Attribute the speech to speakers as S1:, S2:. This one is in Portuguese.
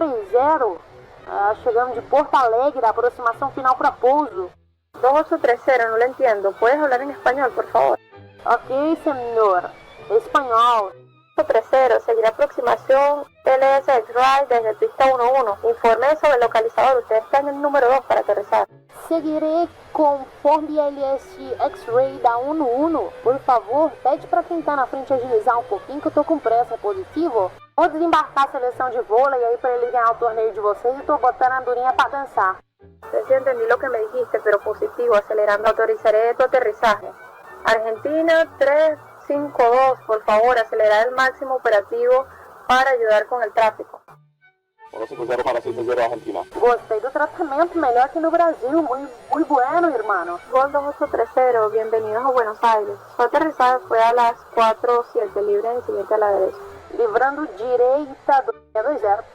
S1: 2830, chegando de Porto Alegre, aproximação final para pouso.
S2: 2830, no lo entiendo. ¿Puedes hablar en español, por favor?
S1: Ok, senhor. Espanhol.
S2: 2830, seguirá aproximación LS X-Ray desde pista 11. Informe sobre el localizador. Usted está en el número 2 para aterrizar.
S1: Seguirei conforme LS X-Ray da 11. Por favor, pede para quem tá na frente agilizar um pouquinho que eu tô com pressa, positivo? Vou desembarcar a seleção de vôlei aí para eles ganhar o torneio de vocês e tô botando a Andorinha para dançar.
S2: Sí entendí lo que me dijiste, pero positivo, acelerando. Autorizaré tu aterrizaje. Argentina 352, por favor, acelerar el máximo operativo para ayudar con el tráfico.
S3: 50 para 70 Argentina.
S1: Gostei do tratamento, melhor que no Brasil. Muy bueno, hermano.
S2: Gol 2830, bienvenidos a Buenos Aires. Su aterrizaje fue a las 4:07, libre en siguiente a la derecha.
S1: Livrando direita do 20.